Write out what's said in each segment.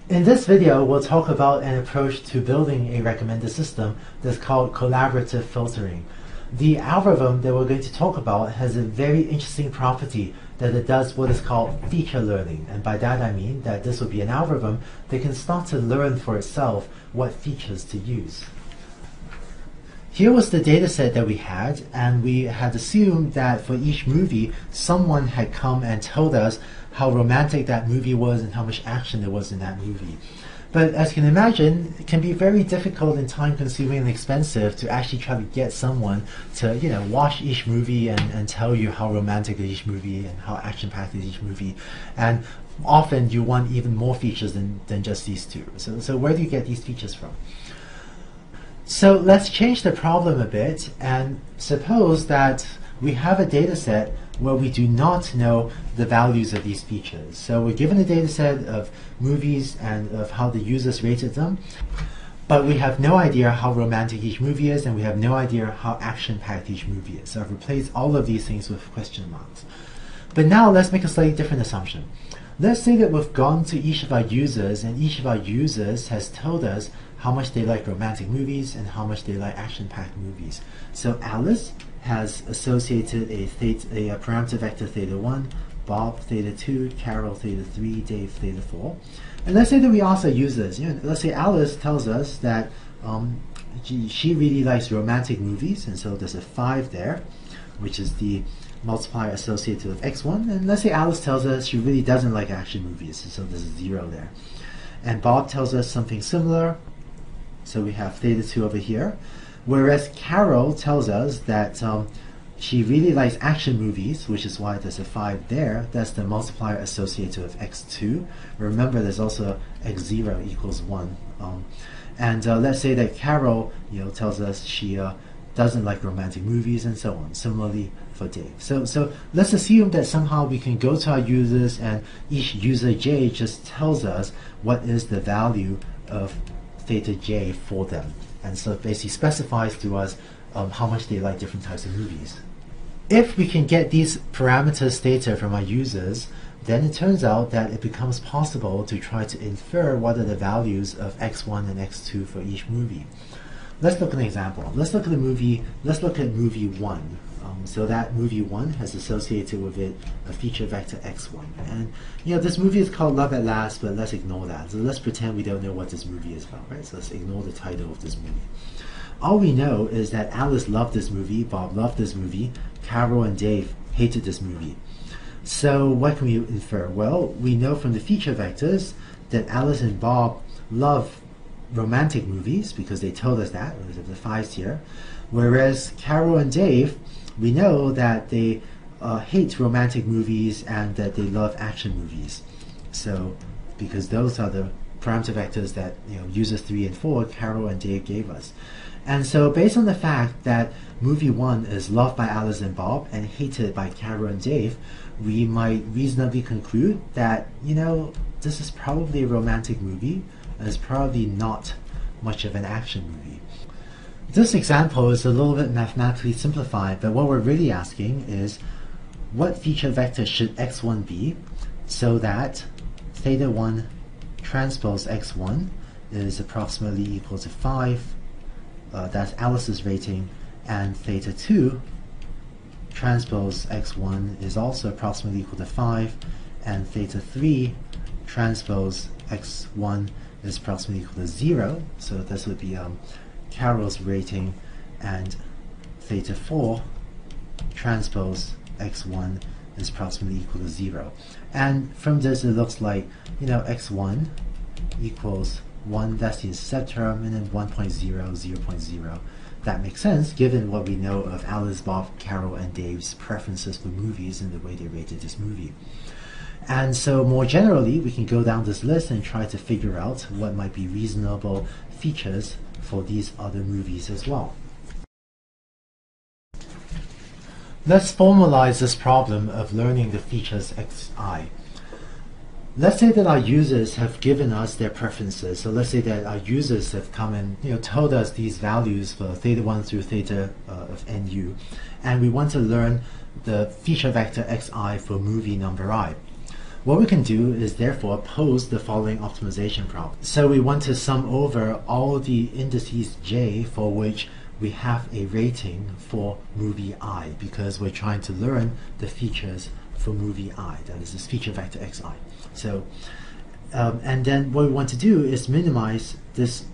In this video, we'll talk about an approach to building a recommender system that's called collaborative filtering. The algorithm that we're going to talk about has a very interesting property that it does what is called feature learning. And by that I mean that this will be an algorithm that can start to learn for itself what features to use. Here was the data set that we had, and we had assumed that for each movie, someone had come and told us how romantic that movie was and how much action there was in that movie. But as you can imagine, it can be very difficult and time-consuming and expensive to actually try to get someone to, watch each movie and tell you how romantic is each movie and how action-packed is each movie. And often you want even more features than just these two. So where do you get these features from? So let's change the problem a bit and suppose that we have a data set where we do not know the values of these features. So we're given a data set of movies and of how the users rated them, but we have no idea how romantic each movie is, and we have no idea how action-packed each movie is. So I've replaced all of these things with question marks. But now let's make a slightly different assumption. Let's say that we've gone to each of our users, and each of our users has told us how much they like romantic movies and how much they like action-packed movies. So Alice has associated a parameter vector theta1, Bob theta2, Carol theta3, Dave theta4. And let's say that we ask our users, let's say Alice tells us that she really likes romantic movies, and so there's a 5 there, which is the multiplier associated with x1. And let's say Alice tells us she really doesn't like action movies, and so there's a 0 there. And Bob tells us something similar, so we have theta2 over here. Whereas Carol tells us that she really likes action movies, which is why there's a 5 there. That's the multiplier associated with x2. Remember, there's also x0 equals 1. Let's say that Carol tells us she doesn't like romantic movies, and so on. Similarly for Dave. So let's assume that somehow we can go to our users, and each user j just tells us what is the value of theta j for them. And so it basically specifies to us how much they like different types of movies. If we can get these parameters theta from our users, then it turns out that it becomes possible to try to infer what are the values of x1 and x2 for each movie. Let's look at an example. Let's look at movie 1. So that movie 1 has associated with it a feature vector x1. And this movie is called Love at Last, but let's ignore that. So let's pretend we don't know what this movie is about, right? So let's ignore the title of this movie. All we know is that Alice loved this movie, Bob loved this movie, Carol and Dave hated this movie. So what can we infer? Well, we know from the feature vectors that Alice and Bob love romantic movies because they told us that. There's the 5s here. Whereas Carol and Dave, we know that they hate romantic movies and that they love action movies. So, because those are the parameter vectors that users 3 and 4, Carol and Dave gave us. And so based on the fact that movie 1 is loved by Alice and Bob and hated by Carol and Dave, we might reasonably conclude that, this is probably a romantic movie, and it's probably not much of an action movie. This example is a little bit mathematically simplified, but what we're really asking is what feature vector should x1 be so that theta1 transpose x1 is approximately equal to 5, that's Alice's rating, and theta2 transpose x1 is also approximately equal to 5, and theta3 transpose x1 is approximately equal to 0, so this would be Carol's rating, and theta4 transpose x1 is approximately equal to 0. And from this it looks like x1 equals 1, that's the intercept term, and then 1.0, 0.0. That makes sense given what we know of Alice, Bob, Carol, and Dave's preferences for movies and the way they rated this movie. And so more generally, we can go down this list and try to figure out what might be reasonable features for these other movies as well. Let's formalize this problem of learning the features xi. Let's say that our users have given us their preferences. So let's say that our users have come and told us these values for theta1 through theta of nu, and we want to learn the feature vector xi for movie number I. what we can do is therefore pose the following optimization problem. So we want to sum over all the indices j for which we have a rating for movie I, because we're trying to learn the features for movie I, that is this feature vector xi. So, and then what we want to do is minimize this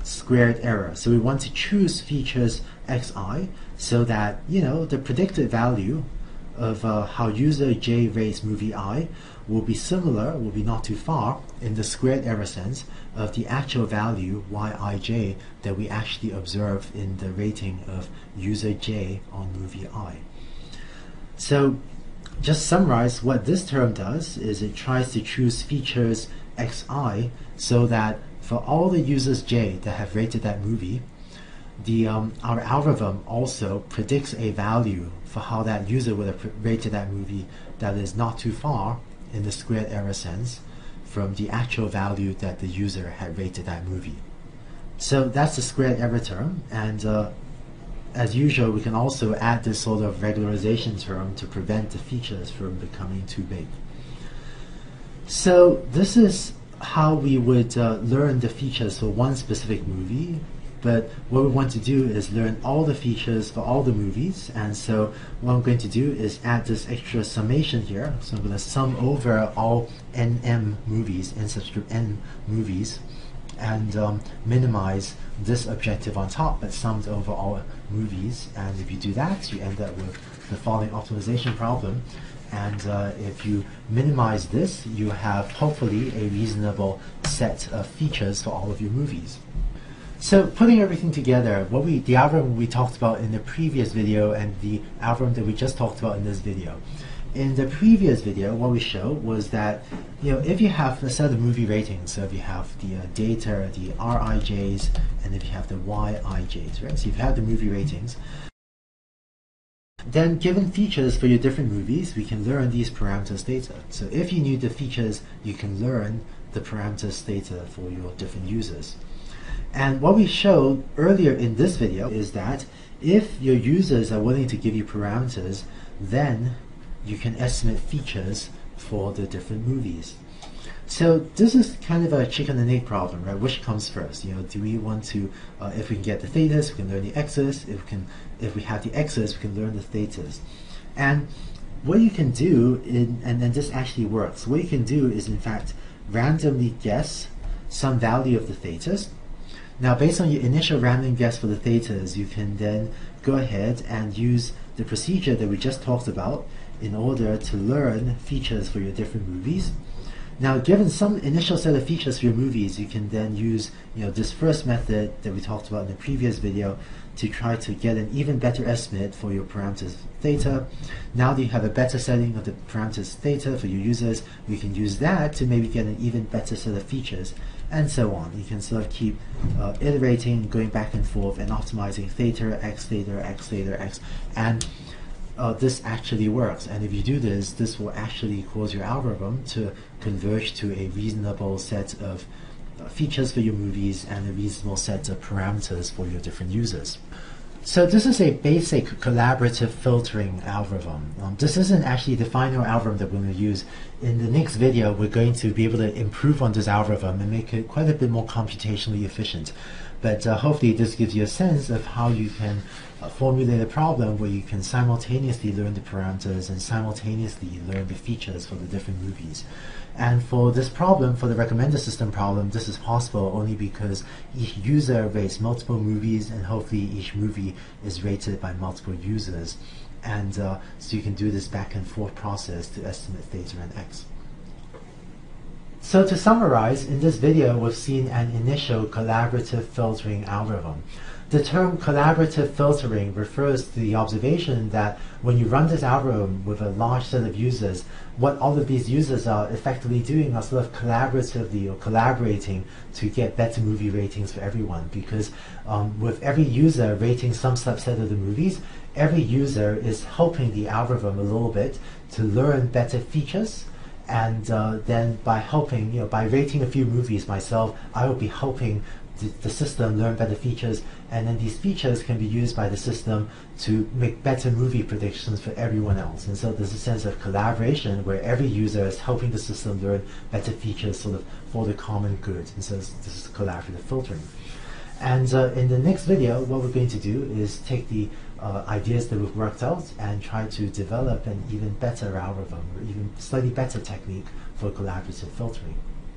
squared error. So we want to choose features xi so that, you know, the predicted value of how user j rates movie I will be similar, will be not too far in the squared error sense of the actual value yij that we actually observe in the rating of user j on movie I. So just summarize what this term does is it tries to choose features xi so that for all the users j that have rated that movie, our algorithm also predicts a value for how that user would have rated that movie that is not too far in the squared error sense from the actual value that the user had rated that movie. So that's the squared error term, and as usual we can also add this sort of regularization term to prevent the features from becoming too big. So this is how we would learn the features for one specific movie. But what we want to do is learn all the features for all the movies, and so what I'm going to do is add this extra summation here. So I'm going to sum over all nm movies, n subscript n movies, and minimize this objective on top that sums over all movies. And if you do that, you end up with the following optimization problem. And if you minimize this, you have hopefully a reasonable set of features for all of your movies. So putting everything together, the algorithm we talked about in the previous video and the algorithm that we just talked about in this video. In the previous video, what we showed was that, you know, if you have a set of movie ratings, so if you have the data, the Rij's, and if you have the Yij's, right? So if you have the movie ratings, then given features for your different movies, we can learn these parameters theta. So if you knew the features, you can learn the parameters theta for your different users. And what we showed earlier in this video is that if your users are willing to give you parameters, then you can estimate features for the different movies. So this is kind of a chicken and egg problem, right? Which comes first? You know, do we want to, if we can get the thetas, we can learn the x's. If we have the x's, we can learn the thetas. And what you can do, and this actually works. What you can do is, in fact, randomly guess some value of the thetas. Now, based on your initial random guess for the thetas, you can then go ahead and use the procedure that we just talked about in order to learn features for your different movies. Now, given some initial set of features for your movies, you can then use, you know, this first method that we talked about in the previous video to try to get an even better estimate for your parameters theta. Now that you have a better setting of the parameters theta for your users, you can use that to maybe get an even better set of features, and so on. You can sort of keep iterating, going back and forth, and optimizing theta, x, and this actually works. And if you do this, this will actually cause your algorithm to converge to a reasonable set of features for your movies and a reasonable set of parameters for your different users. So this is a basic collaborative filtering algorithm. This isn't actually the final algorithm that we're going to use. In the next video, we're going to be able to improve on this algorithm and make it quite a bit more computationally efficient. But hopefully this gives you a sense of how you can formulate a problem where you can simultaneously learn the parameters and simultaneously learn the features for the different movies. And for this problem, for the recommender system problem, this is possible only because each user rates multiple movies, and hopefully each movie is rated by multiple users. And so you can do this back and forth process to estimate theta and x. So to summarize, in this video we've seen an initial collaborative filtering algorithm. The term collaborative filtering refers to the observation that when you run this algorithm with a large set of users, what all of these users are effectively doing are sort of collaboratively or collaborating to get better movie ratings for everyone, because with every user rating some subset of the movies, every user is helping the algorithm a little bit to learn better features. And then by helping, by rating a few movies myself, I will be helping the system learn better features, and then these features can be used by the system to make better movie predictions for everyone else. And so there's a sense of collaboration where every user is helping the system learn better features sort of for the common good. And so this is collaborative filtering. And in the next video, what we're going to do is take the ideas that we've worked out and try to develop an even better algorithm or even slightly better technique for collaborative filtering.